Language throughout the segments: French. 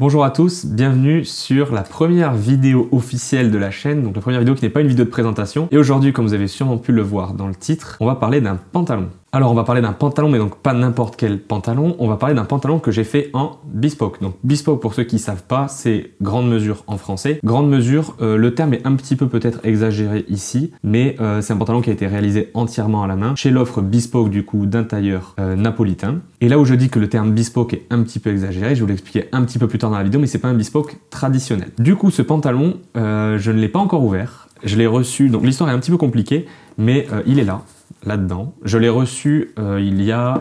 Bonjour à tous, bienvenue sur la première vidéo officielle de la chaîne, donc la première vidéo qui n'est pas une vidéo de présentation. Et aujourd'hui, comme vous avez sûrement pu le voir dans le titre, on va parler d'un pantalon. Alors on va parler d'un pantalon, mais donc pas n'importe quel pantalon, on va parler d'un pantalon que j'ai fait en bespoke. Donc bespoke, pour ceux qui ne savent pas, c'est grande mesure en français. Grande mesure, le terme est un petit peu peut-être exagéré ici, mais c'est un pantalon qui a été réalisé entièrement à la main, chez l'offre bespoke du coup d'un tailleur napolitain. Et là où je dis que le terme bespoke est un petit peu exagéré, je vais vous l'expliquer un petit peu plus tard dans la vidéo, mais c'est pas un bespoke traditionnel. Du coup ce pantalon, je ne l'ai pas encore ouvert, je l'ai reçu, donc l'histoire est un petit peu compliquée, mais il est là-dedans. Je l'ai reçu il y a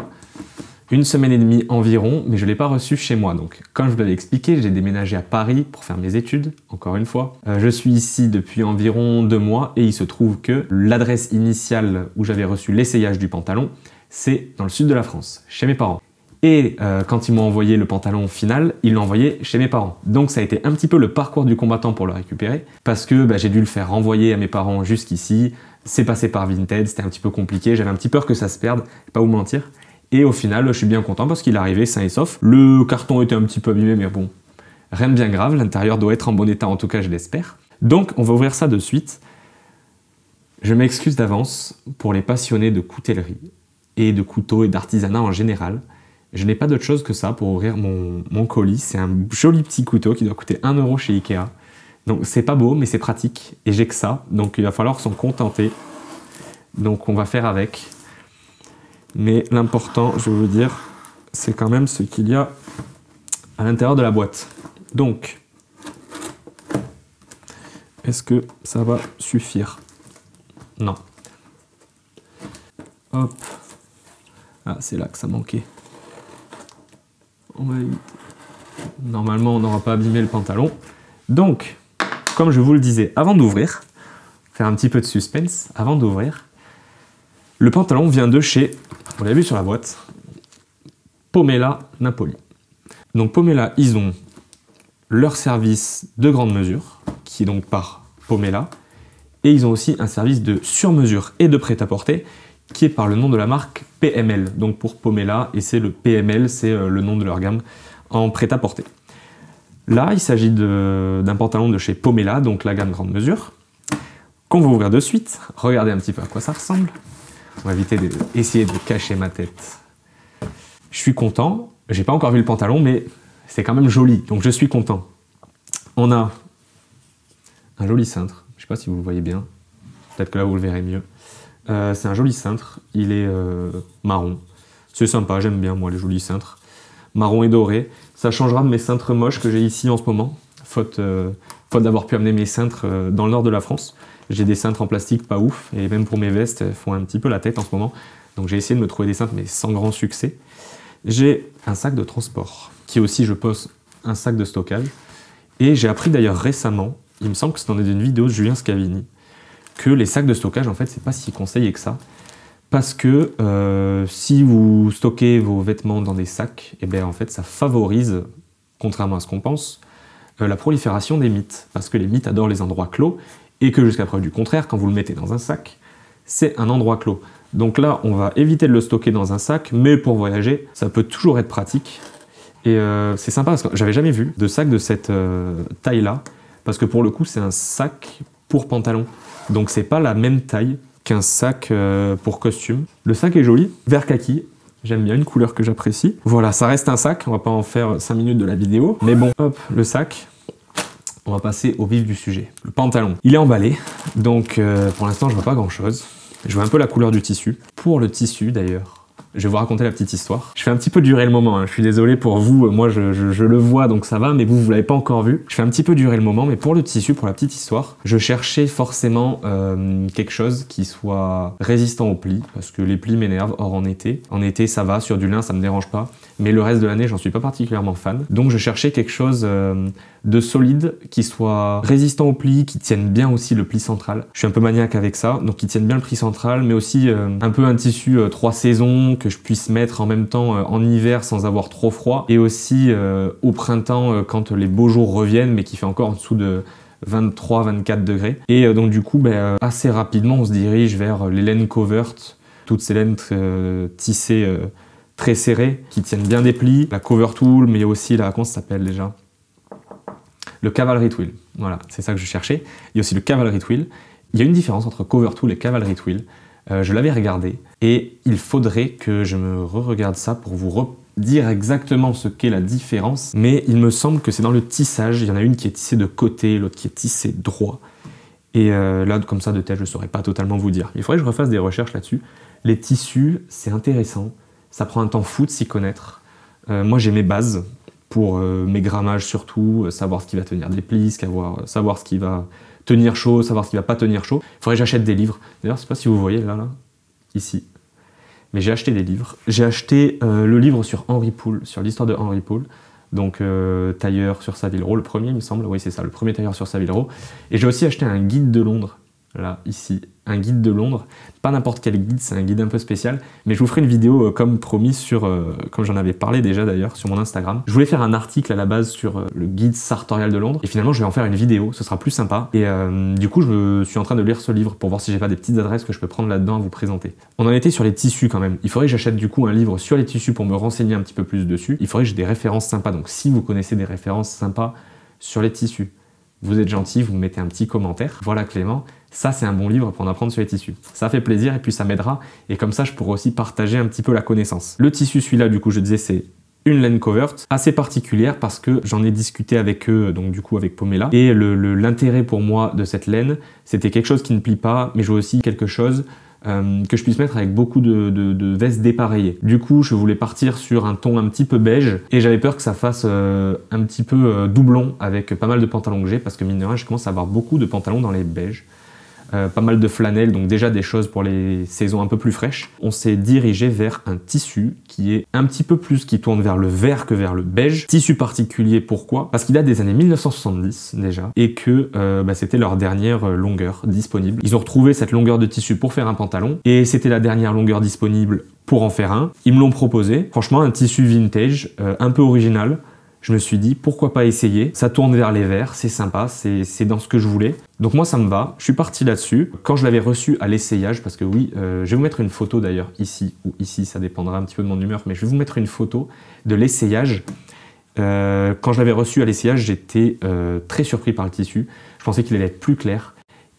une semaine et demie environ, mais je ne l'ai pas reçu chez moi. Donc, comme je vous l'avais expliqué, j'ai déménagé à Paris pour faire mes études, encore une fois. Je suis ici depuis environ 2 mois et il se trouve que l'adresse initiale où j'avais reçu l'essayage du pantalon, c'est dans le sud de la France, chez mes parents. Et quand ils m'ont envoyé le pantalon final, ils l'ont envoyé chez mes parents. Donc ça a été un petit peu le parcours du combattant pour le récupérer, parce que j'ai dû le faire renvoyer à mes parents jusqu'ici. C'est passé par Vinted, c'était un petit peu compliqué, j'avais un petit peur que ça se perde, pas vous mentir. Et au final, je suis bien content parce qu'il est arrivé sain et sauf. Le carton était un petit peu abîmé, mais bon, rien de bien grave, l'intérieur doit être en bon état, en tout cas je l'espère. Donc on va ouvrir ça de suite. Je m'excuse d'avance pour les passionnés de coutellerie et de couteaux et d'artisanat en général. Je n'ai pas d'autre chose que ça pour ouvrir mon colis. C'est un joli petit couteau qui doit coûter 1 € chez Ikea. Donc c'est pas beau, mais c'est pratique. Et j'ai que ça, donc il va falloir s'en contenter. Donc on va faire avec. Mais l'important, je veux vous dire, c'est quand même ce qu'il y a à l'intérieur de la boîte. Donc, est-ce que ça va suffire? Non. Hop. Ah, c'est là que ça manquait. On va éviter. Normalement, on n'aura pas abîmé le pantalon. Donc, comme je vous le disais, avant d'ouvrir, faire un petit peu de suspense, avant d'ouvrir, le pantalon vient de chez, on l'a vu sur la boîte, Pomela Napoli. Donc Pomela, ils ont leur service de grande mesure, qui est donc par Pomela, et ils ont aussi un service de sur-mesure et de prêt-à-porter, qui est par le nom de la marque PML, donc pour Pomela, et c'est le PML, c'est le nom de leur gamme en prêt-à-porter. Là, il s'agit d'un pantalon de chez Pomela, donc la gamme grande mesure, qu'on va ouvrir de suite. Regardez un petit peu à quoi ça ressemble. On va éviter d'essayer de cacher ma tête. Je suis content. J'ai pas encore vu le pantalon, mais c'est quand même joli, donc je suis content. On a un joli cintre. Je sais pas si vous le voyez bien. Peut-être que là, vous le verrez mieux. C'est un joli cintre. Il est marron. C'est sympa, j'aime bien, moi, les jolis cintres. Marron et doré. Ça changera de mes cintres moches que j'ai ici en ce moment, faute d'avoir pu amener mes cintres dans le nord de la France. J'ai des cintres en plastique pas ouf, et même pour mes vestes, elles font un petit peu la tête en ce moment. Donc j'ai essayé de me trouver des cintres, mais sans grand succès. J'ai un sac de transport, qui est aussi, je pense, un sac de stockage. Et j'ai appris d'ailleurs récemment, il me semble que c'est dans une vidéo de Julien Scavini, que les sacs de stockage, en fait, c'est pas si conseillé que ça. Parce que si vous stockez vos vêtements dans des sacs, et bien en fait ça favorise, contrairement à ce qu'on pense, la prolifération des mites. Parce que les mites adorent les endroits clos, et que jusqu'à preuve du contraire, quand vous le mettez dans un sac, c'est un endroit clos. Donc là, on va éviter de le stocker dans un sac, mais pour voyager, ça peut toujours être pratique. Et c'est sympa parce que j'avais jamais vu de sac de cette taille-là, parce que pour le coup, c'est un sac pour pantalon. Donc c'est pas la même taille qu'un sac pour costume. Le sac est joli, vert kaki, j'aime bien, une couleur que j'apprécie. Voilà, ça reste un sac, on va pas en faire 5 minutes de la vidéo, mais bon, hop, le sac. On va passer au vif du sujet. Le pantalon, il est emballé, donc pour l'instant je vois pas grand chose. Je vois un peu la couleur du tissu. Pour le tissu d'ailleurs, je vais vous raconter la petite histoire. Je fais un petit peu durer le moment, hein. Je suis désolé pour vous, moi je le vois donc ça va, mais vous l'avez pas encore vu. Je fais un petit peu durer le moment, mais pour le tissu, pour la petite histoire, je cherchais forcément quelque chose qui soit résistant aux plis, parce que les plis m'énervent, hors en été. En été ça va, sur du lin ça me dérange pas, mais le reste de l'année j'en suis pas particulièrement fan. Donc je cherchais quelque chose de solide, qui soit résistant aux plis, qui tienne bien aussi le pli central. Je suis un peu maniaque avec ça, donc qui tienne bien le pli central, mais aussi un peu un tissu 3 saisons, que je puisse mettre en même temps en hiver sans avoir trop froid, et aussi au printemps quand les beaux jours reviennent, mais qui fait encore en dessous de 23-24 degrés. Et donc du coup, assez rapidement, on se dirige vers les laines covert, toutes ces laines tissées très serrées, qui tiennent bien des plis, la cover tool, mais aussi la, comment ça s'appelle déjà? Le Cavalry Twill, voilà, c'est ça que je cherchais. Il y a aussi le Cavalry Twill. Il y a une différence entre Cover Tool et Cavalry Twill. Je l'avais regardé et il faudrait que je me re-regarde ça pour vous dire exactement ce qu'est la différence. Mais il me semble que c'est dans le tissage. Il y en a une qui est tissée de côté, l'autre qui est tissée droit. Et là, comme ça de tête, je ne saurais pas totalement vous dire. Il faudrait que je refasse des recherches là-dessus. Les tissus, c'est intéressant. Ça prend un temps fou de s'y connaître. Moi, j'ai mes bases pour mes grammages surtout, savoir ce qui va tenir des plis, savoir ce qui va tenir chaud, savoir ce qui va pas tenir chaud. Il faudrait que j'achète des livres. D'ailleurs, je sais pas si vous voyez là, ici. Mais j'ai acheté des livres. J'ai acheté le livre sur Henry Poole, sur l'histoire de Henry Poole. Donc tailleur sur Savile Row, le premier il me semble, oui c'est ça, le premier tailleur sur Savile Row. Et j'ai aussi acheté un guide de Londres, là, ici, un guide de Londres. Pas n'importe quel guide, c'est un guide un peu spécial, mais je vous ferai une vidéo comme promis sur, comme j'en avais parlé déjà d'ailleurs sur mon Instagram. Je voulais faire un article à la base sur le guide sartorial de Londres, et finalement je vais en faire une vidéo, ce sera plus sympa. Et du coup je suis en train de lire ce livre pour voir si j'ai pas des petites adresses que je peux prendre là-dedans à vous présenter. On en était sur les tissus quand même. Il faudrait que j'achète du coup un livre sur les tissus pour me renseigner un petit peu plus dessus. Il faudrait que j'ai des références sympas, donc si vous connaissez des références sympas sur les tissus, vous êtes gentil, vous me mettez un petit commentaire. Voilà Clément, ça c'est un bon livre pour en apprendre sur les tissus. Ça fait plaisir et puis ça m'aidera et comme ça je pourrai aussi partager un petit peu la connaissance. Le tissu celui-là du coup je disais c'est une laine covert assez particulière parce que j'en ai discuté avec eux, donc du coup avec Pomela. Et l'intérêt pour moi de cette laine, c'était quelque chose qui ne plie pas, mais je veux aussi quelque chose que je puisse mettre avec beaucoup de vestes dépareillées. Du coup, je voulais partir sur un ton un petit peu beige et j'avais peur que ça fasse un petit peu doublon avec pas mal de pantalons que j'ai parce que mine de rien, je commence à avoir beaucoup de pantalons dans les beiges. Pas mal de flanelle, donc déjà des choses pour les saisons un peu plus fraîches. On s'est dirigé vers un tissu qui est un petit peu plus, qui tourne vers le vert que vers le beige. Tissu particulier, pourquoi? Parce qu'il date des années 1970 déjà, et que c'était leur dernière longueur disponible. Ils ont retrouvé cette longueur de tissu pour faire un pantalon, et c'était la dernière longueur disponible pour en faire un. Ils me l'ont proposé. Franchement, un tissu vintage, un peu original. Je me suis dit, pourquoi pas essayer? Ça tourne vers les verts, c'est sympa, c'est dans ce que je voulais. Donc moi, ça me va. Je suis parti là-dessus. Quand je l'avais reçu à l'essayage, parce que oui, je vais vous mettre une photo d'ailleurs, ici ou ici, ça dépendra un petit peu de mon humeur, mais je vais vous mettre une photo de l'essayage. Quand je l'avais reçu à l'essayage, j'étais très surpris par le tissu. Je pensais qu'il allait être plus clair.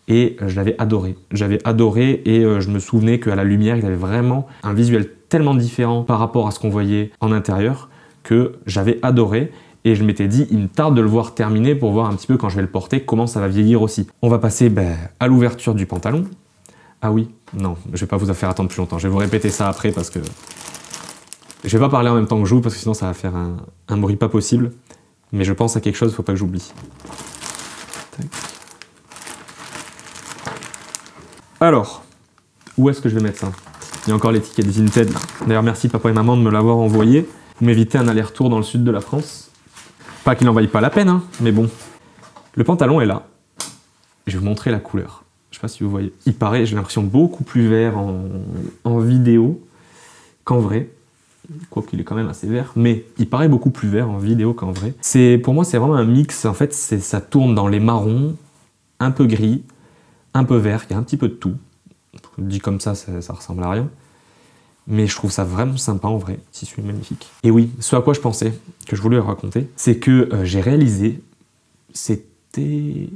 Et je l'avais adoré. J'avais adoré et je me souvenais qu'à la lumière, il avait vraiment un visuel tellement différent par rapport à ce qu'on voyait en intérieur que j'avais adoré et je m'étais dit il me tarde de le voir terminer pour voir un petit peu quand je vais le porter comment ça va vieillir aussi. On va passer à l'ouverture du pantalon. Ah oui, non, je vais pas vous faire attendre plus longtemps, je vais vous répéter ça après parce que je vais pas parler en même temps que je joue parce que sinon ça va faire un bruit pas possible, mais je pense à quelque chose, faut pas que j'oublie. Alors, où est-ce que je vais mettre ça? Il y a encore l'étiquette Vinted. D'ailleurs merci papa et maman de me l'avoir envoyé. Vous m'évitez un aller-retour dans le sud de la France. Pas qu'il n'en vaille pas la peine, hein, mais bon. Le pantalon est là. Je vais vous montrer la couleur. Je sais pas si vous voyez. Il paraît, j'ai l'impression, beaucoup plus vert en vidéo qu'en vrai. Quoiqu'il est quand même assez vert, mais il paraît beaucoup plus vert en vidéo qu'en vrai. Pour moi, c'est vraiment un mix. En fait, ça tourne dans les marrons, un peu gris, un peu vert. Il y a un petit peu de tout. Dit comme ça ressemble à rien. Mais je trouve ça vraiment sympa en vrai, le tissu est magnifique. Et oui, ce à quoi je pensais, que je voulais raconter, c'est que j'ai réalisé, c'était...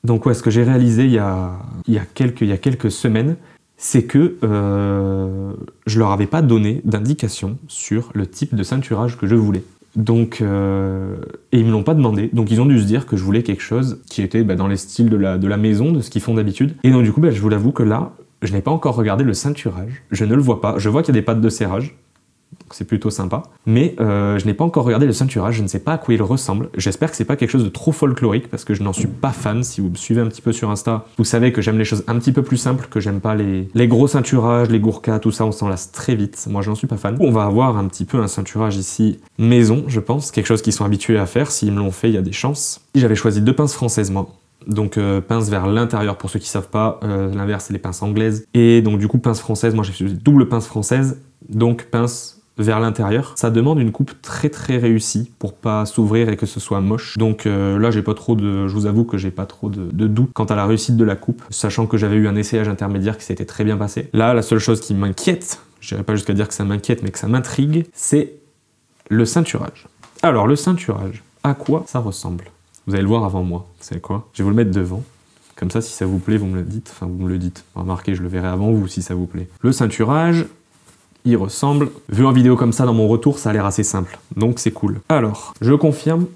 Donc ouais, ce que j'ai réalisé il y a quelques semaines, c'est que je leur avais pas donné d'indication sur le type de ceinturage que je voulais. Donc, et ils me l'ont pas demandé, donc ils ont dû se dire que je voulais quelque chose qui était dans les styles de la maison, de ce qu'ils font d'habitude. Et donc du coup, je vous l'avoue que là, je n'ai pas encore regardé le ceinturage, je ne le vois pas. Je vois qu'il y a des pattes de serrage, donc c'est plutôt sympa. Mais je n'ai pas encore regardé le ceinturage, je ne sais pas à quoi il ressemble. J'espère que c'est pas quelque chose de trop folklorique, parce que je n'en suis pas fan. Si vous me suivez un petit peu sur Insta, vous savez que j'aime les choses un petit peu plus simples, que j'aime pas les gros ceinturages, les gourkas, tout ça, on s'en lasse très vite. Moi, je n'en suis pas fan. On va avoir un petit peu un ceinturage ici maison, je pense. Quelque chose qu'ils sont habitués à faire. S'ils me l'ont fait, il y a des chances. J'avais choisi 2 pinces françaises, moi. Donc pince vers l'intérieur pour ceux qui savent pas, l'inverse c'est les pinces anglaises. Et donc du coup pince française, moi j'ai fait double pince française, donc pince vers l'intérieur. Ça demande une coupe très très réussie pour pas s'ouvrir et que ce soit moche. Donc là j'ai pas trop je vous avoue que j'ai pas trop de doute quant à la réussite de la coupe, sachant que j'avais eu un essayage intermédiaire qui s'était très bien passé. Là la seule chose qui m'inquiète, je dirais pas jusqu'à dire que ça m'inquiète mais que ça m'intrigue, c'est le ceinturage. Alors le ceinturage, à quoi ça ressemble? Vous allez le voir avant moi. Vous savez quoi? Je vais vous le mettre devant. Comme ça, si ça vous plaît, vous me le dites. Enfin, vous me le dites. Remarquez, je le verrai avant vous si ça vous plaît. Le ceinturage, il ressemble. Vu en vidéo comme ça, dans mon retour, ça a l'air assez simple. Donc c'est cool. Alors, je confirme,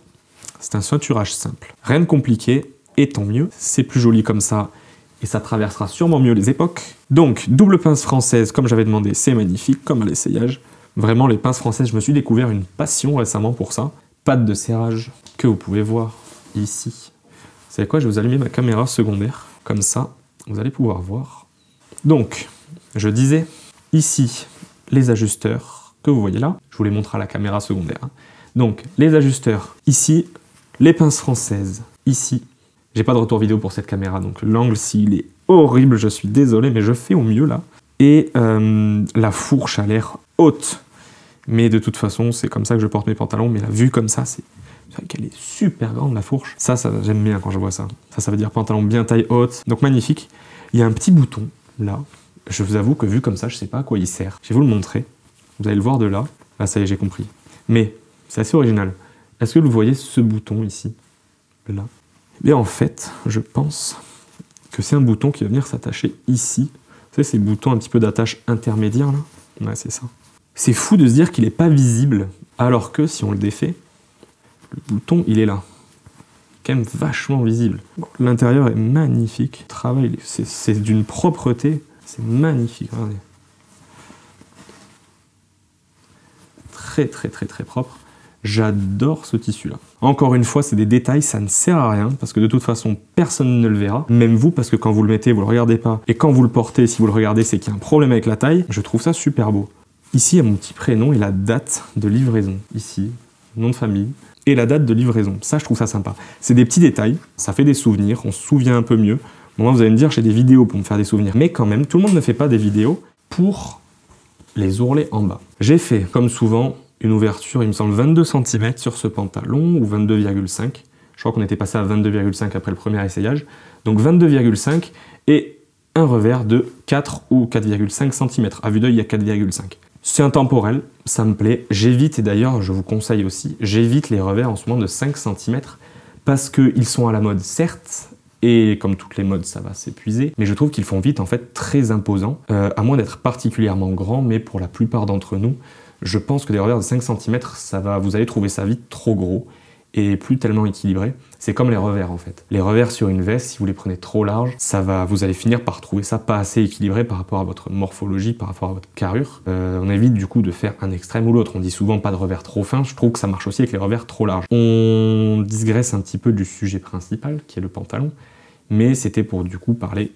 c'est un ceinturage simple. Rien de compliqué, et tant mieux. C'est plus joli comme ça, et ça traversera sûrement mieux les époques. Donc, double pince française, comme j'avais demandé, c'est magnifique, comme à l'essayage. Vraiment, les pinces françaises, je me suis découvert une passion récemment pour ça. Patte de serrage que vous pouvez voir ici. Vous savez quoi, je vais vous allumer ma caméra secondaire. Comme ça, vous allez pouvoir voir. Donc, je disais, ici, les ajusteurs que vous voyez là. Je vous les montre à la caméra secondaire. Donc, les ajusteurs, ici, les pinces françaises, ici. J'ai pas de retour vidéo pour cette caméra, donc l'angle, s'il est horrible, je suis désolé, mais je fais au mieux là. Et la fourche a l'air haute. Mais de toute façon, c'est comme ça que je porte mes pantalons. Mais la vue comme ça, c'est vrai qu'elle est super grande, la fourche. Ça j'aime bien quand je vois ça. Ça veut dire pantalon bien taille haute. Donc magnifique. Il y a un petit bouton, là. Je vous avoue que vu comme ça, je sais pas à quoi il sert. Je vais vous le montrer. Vous allez le voir de là. Là, ça y est, j'ai compris. Mais c'est assez original. Est-ce que vous voyez ce bouton ici? Là. Eh bien, en fait, je pense que c'est un bouton qui va venir s'attacher ici. Vous savez, ces boutons un petit peu d'attache intermédiaire, là? Ouais, c'est ça. C'est fou de se dire qu'il n'est pas visible, alors que si on le défait, le bouton, il est là. Quand même vachement visible. Bon, l'intérieur est magnifique. Le travail, c'est d'une propreté. C'est magnifique, regardez. Très, très, très, très propre. J'adore ce tissu-là. Encore une fois, c'est des détails, ça ne sert à rien, parce que de toute façon, personne ne le verra. Même vous, parce que quand vous le mettez, vous le regardez pas. Et quand vous le portez, si vous le regardez, c'est qu'il y a un problème avec la taille. Je trouve ça super beau. Ici, il y a mon petit prénom et la date de livraison. Ici, nom de famille et la date de livraison. Ça, je trouve ça sympa. C'est des petits détails, ça fait des souvenirs, on se souvient un peu mieux. Moi, vous allez me dire, j'ai des vidéos pour me faire des souvenirs. Mais quand même, tout le monde ne fait pas des vidéos pour les ourlets en bas. J'ai fait, comme souvent, une ouverture, il me semble, 22 cm sur ce pantalon, ou 22,5. Je crois qu'on était passé à 22,5 après le premier essayage. Donc 22,5 et un revers de 4 ou 4,5 cm. À vue d'œil, il y a 4,5. C'est intemporel, ça me plaît. J'évite, et d'ailleurs, je vous conseille aussi, j'évite les revers en ce moment de 5 cm parce qu'ils sont à la mode, certes, et comme toutes les modes, ça va s'épuiser, mais je trouve qu'ils font vite, en fait, très imposants, à moins d'être particulièrement grands, mais pour la plupart d'entre nous, je pense que des revers de 5 cm, vous allez trouver ça vite trop gros et plus tellement équilibré. C'est comme les revers en fait. Les revers sur une veste, si vous les prenez trop larges, vous allez finir par trouver ça pas assez équilibré par rapport à votre morphologie, par rapport à votre carrure. On évite du coup de faire un extrême ou l'autre. On dit souvent pas de revers trop fin, je trouve que ça marche aussi avec les revers trop larges. On digresse un petit peu du sujet principal, qui est le pantalon, mais c'était pour du coup parler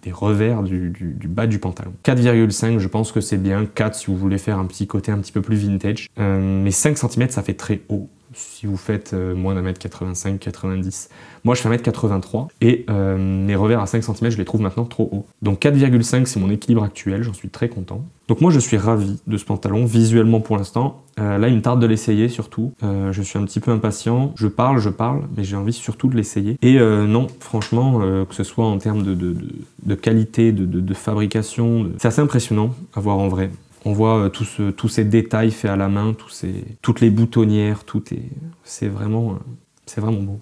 des revers du bas du pantalon. 4,5, je pense que c'est bien. 4 si vous voulez faire un petit côté un petit peu plus vintage. Mais 5 cm, ça fait très haut. Si vous faites moins d'un mètre 85, 90. Moi, je fais 1m83 et mes revers à 5 cm, je les trouve maintenant trop hauts. Donc 4,5, c'est mon équilibre actuel, j'en suis très content. Donc moi, je suis ravi de ce pantalon, visuellement pour l'instant. Là, il me tarde de l'essayer surtout. Je suis un petit peu impatient. Je parle, mais j'ai envie surtout de l'essayer. Et non, franchement, que ce soit en termes de qualité, de fabrication, c'est assez impressionnant à voir en vrai. On voit tous ces détails faits à la main, toutes les boutonnières, c'est vraiment beau.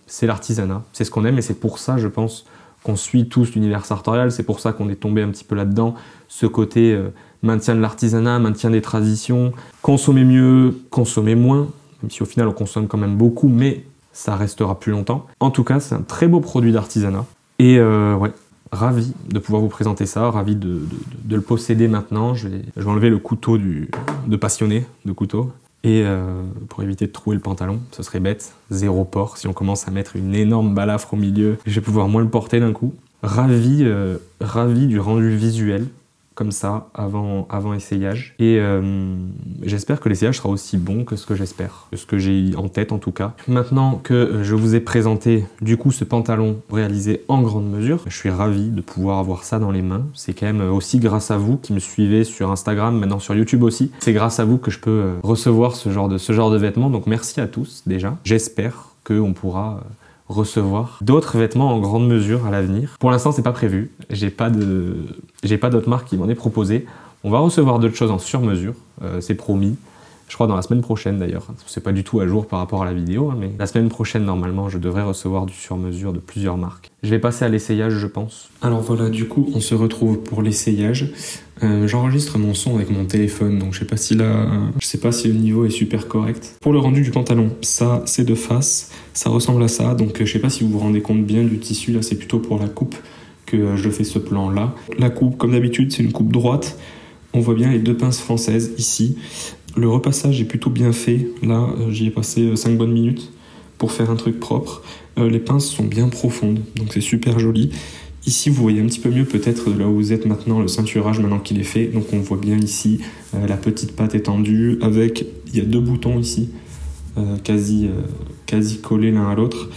C'est l'artisanat, c'est ce qu'on aime et c'est pour ça, je pense, qu'on suit tous l'univers sartorial. C'est pour ça qu'on est tombé un petit peu là-dedans. Ce côté maintien de l'artisanat, maintien des traditions, consommer mieux, consommer moins, même si au final on consomme quand même beaucoup, mais ça restera plus longtemps. En tout cas, c'est un très beau produit d'artisanat. Et ouais. Ravi de pouvoir vous présenter ça, ravi de le posséder maintenant. Je vais enlever le couteau de passionné de couteau. Et pour éviter de trouer le pantalon, ce serait bête, 0 port. Si on commence à mettre une énorme balafre au milieu, je vais pouvoir moins le porter d'un coup. Ravi du rendu visuel, comme ça, avant essayage. Et j'espère que l'essayage sera aussi bon que ce que j'espère, que ce que j'ai en tête en tout cas. Maintenant que je vous ai présenté du coup ce pantalon réalisé en grande mesure, je suis ravi de pouvoir avoir ça dans les mains. C'est quand même aussi grâce à vous qui me suivez sur Instagram, maintenant sur YouTube aussi. C'est grâce à vous que je peux recevoir ce genre de vêtements, donc merci à tous déjà. J'espère qu'on pourra recevoir d'autres vêtements en grande mesure à l'avenir. Pour l'instant, c'est pas prévu. J'ai pas d'autres marques qui m'en est proposé. On va recevoir d'autres choses en sur-mesure, c'est promis. Je crois dans la semaine prochaine d'ailleurs. C'est pas du tout à jour par rapport à la vidéo, hein, mais la semaine prochaine normalement je devrais recevoir du sur-mesure de plusieurs marques. Je vais passer à l'essayage je pense. Alors voilà, du coup on se retrouve pour l'essayage. J'enregistre mon son avec mon téléphone, donc je sais pas si le niveau est super correct. Pour le rendu du pantalon, ça c'est de face, ça ressemble à ça, donc je sais pas si vous vous rendez compte bien du tissu, là c'est plutôt pour la coupe que je fais ce plan là. La coupe comme d'habitude c'est une coupe droite, on voit bien les deux pinces françaises ici. Le repassage est plutôt bien fait, là j'y ai passé 5 bonnes minutes pour faire un truc propre. Les pinces sont bien profondes, donc c'est super joli. Ici vous voyez un petit peu mieux peut-être là où vous êtes maintenant, le ceinturage maintenant qu'il est fait, donc on voit bien ici la petite patte étendue avec, il y a 2 boutons ici, quasi collés l'un à l'autre,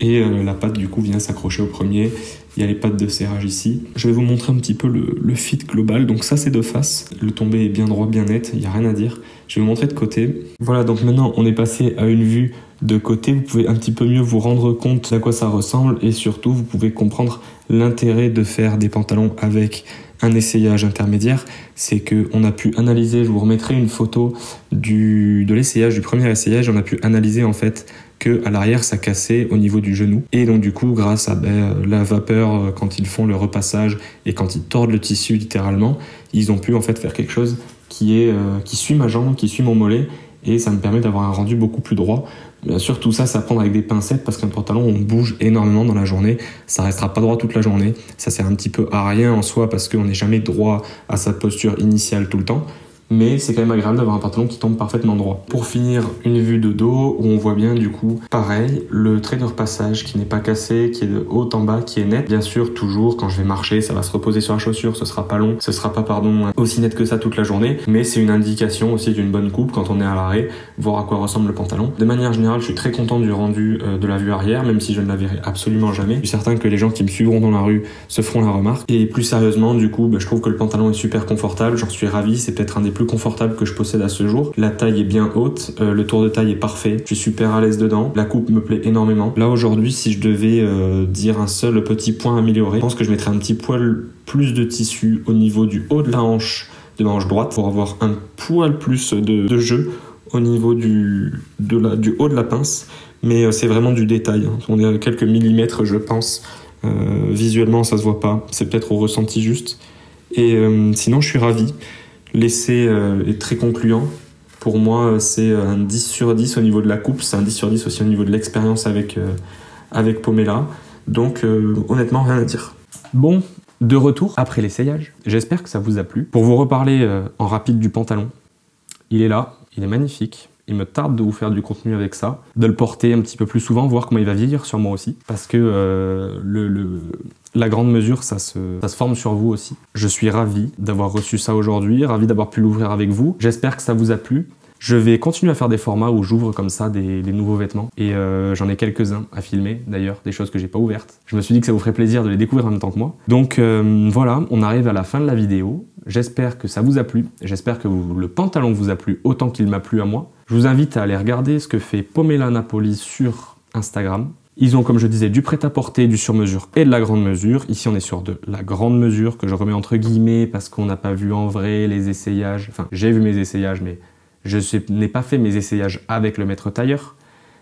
et la patte du coup vient s'accrocher au premier. Il y a les pattes de serrage ici. Je vais vous montrer un petit peu le fit global. Donc ça c'est de face. Le tombé est bien droit, bien net. Il n'y a rien à dire. Je vais vous montrer de côté. Voilà, donc maintenant on est passé à une vue de côté. Vous pouvez un petit peu mieux vous rendre compte à quoi ça ressemble. Et surtout, vous pouvez comprendre l'intérêt de faire des pantalons avec un essayage intermédiaire. C'est qu'on a pu analyser, je vous remettrai une photo de l'essayage, du premier essayage. On a pu analyser en fait qu'à l'arrière ça cassait au niveau du genou, et donc du coup grâce à la vapeur quand ils font le repassage et quand ils tordent le tissu littéralement, ils ont pu en fait faire quelque chose qui suit ma jambe, qui suit mon mollet, et ça me permet d'avoir un rendu beaucoup plus droit. Bien sûr tout ça c'est à prendre avec des pincettes parce qu'un pantalon on bouge énormément dans la journée, ça restera pas droit toute la journée, ça sert un petit peu à rien en soi parce qu'on n'est jamais droit à sa posture initiale tout le temps. Mais c'est quand même agréable d'avoir un pantalon qui tombe parfaitement droit. Pour finir, une vue de dos où on voit bien du coup, pareil, le trait de repassage qui n'est pas cassé, qui est de haut en bas, qui est net. Bien sûr, toujours quand je vais marcher, ça va se reposer sur la chaussure, ce sera pas long, ce sera pas aussi net que ça toute la journée, mais c'est une indication aussi d'une bonne coupe quand on est à l'arrêt, voir à quoi ressemble le pantalon. De manière générale, je suis très content du rendu de la vue arrière, même si je ne la verrai absolument jamais. Je suis certain que les gens qui me suivront dans la rue se feront la remarque. Et plus sérieusement, du coup, je trouve que le pantalon est super confortable, j'en suis ravi, c'est peut-être un des plus confortable que je possède à ce jour. La taille est bien haute, le tour de taille est parfait, je suis super à l'aise dedans, la coupe me plaît énormément. Là aujourd'hui, si je devais dire un seul petit point amélioré, je pense que je mettrais un petit poil plus de tissu au niveau du haut de la hanche, de ma hanche droite, pour avoir un poil plus de jeu au niveau du haut de la pince, mais c'est vraiment du détail, hein. On est à quelques millimètres je pense, visuellement ça se voit pas, c'est peut-être au ressenti juste, et sinon je suis ravi. L'essai est très concluant. Pour moi, c'est un 10 sur 10 au niveau de la coupe. C'est un 10 sur 10 aussi au niveau de l'expérience avec Pomela. Donc, honnêtement, rien à dire. Bon, de retour après l'essayage. J'espère que ça vous a plu. Pour vous reparler en rapide du pantalon, il est là, il est magnifique. Il me tarde de vous faire du contenu avec ça, de le porter un petit peu plus souvent, voir comment il va vieillir sur moi aussi. Parce que la grande mesure, ça se forme sur vous aussi. Je suis ravi d'avoir reçu ça aujourd'hui, ravi d'avoir pu l'ouvrir avec vous. J'espère que ça vous a plu. Je vais continuer à faire des formats où j'ouvre comme ça des nouveaux vêtements. Et j'en ai quelques-uns à filmer, d'ailleurs, des choses que j'ai pas ouvertes. Je me suis dit que ça vous ferait plaisir de les découvrir en même temps que moi. Donc voilà, on arrive à la fin de la vidéo. J'espère que ça vous a plu. J'espère que le pantalon vous a plu autant qu'il m'a plu à moi. Je vous invite à aller regarder ce que fait Pomela Napoli sur Instagram. Ils ont, comme je disais, du prêt-à-porter, du sur-mesure et de la grande mesure. Ici, on est sur de la grande mesure que je remets entre guillemets parce qu'on n'a pas vu en vrai les essayages. Enfin, j'ai vu mes essayages, mais je n'ai pas fait mes essayages avec le maître tailleur.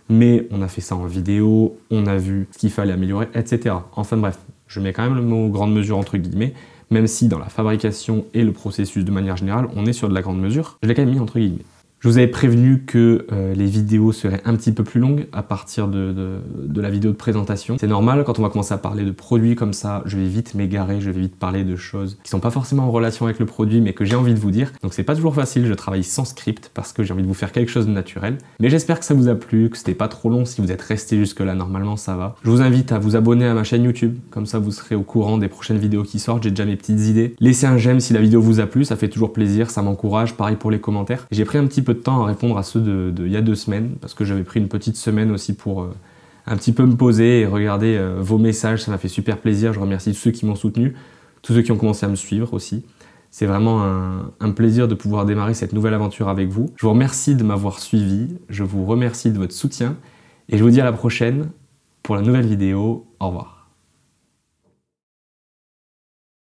Mais on a fait ça en vidéo, on a vu ce qu'il fallait améliorer, etc. Enfin bref, je mets quand même le mot grande mesure entre guillemets, même si dans la fabrication et le processus de manière générale, on est sur de la grande mesure. Je l'ai quand même mis entre guillemets. Je vous avais prévenu que les vidéos seraient un petit peu plus longues à partir de la vidéo de présentation. C'est normal, quand on va commencer à parler de produits comme ça, je vais vite m'égarer, je vais vite parler de choses qui sont pas forcément en relation avec le produit, mais que j'ai envie de vous dire. Donc c'est pas toujours facile, je travaille sans script parce que j'ai envie de vous faire quelque chose de naturel. Mais j'espère que ça vous a plu, que c'était pas trop long si vous êtes resté jusque là, normalement ça va. Je vous invite à vous abonner à ma chaîne YouTube, comme ça vous serez au courant des prochaines vidéos qui sortent, j'ai déjà mes petites idées. Laissez un j'aime si la vidéo vous a plu, ça fait toujours plaisir, ça m'encourage, pareil pour les commentaires. J'ai pris un petit peu de temps à répondre à ceux il y a 2 semaines parce que j'avais pris une petite semaine aussi pour un petit peu me poser et regarder vos messages, ça m'a fait super plaisir. Je remercie tous ceux qui m'ont soutenu, tous ceux qui ont commencé à me suivre aussi. C'est vraiment un plaisir de pouvoir démarrer cette nouvelle aventure avec vous. Je vous remercie de m'avoir suivi, je vous remercie de votre soutien et je vous dis à la prochaine pour la nouvelle vidéo. Au revoir.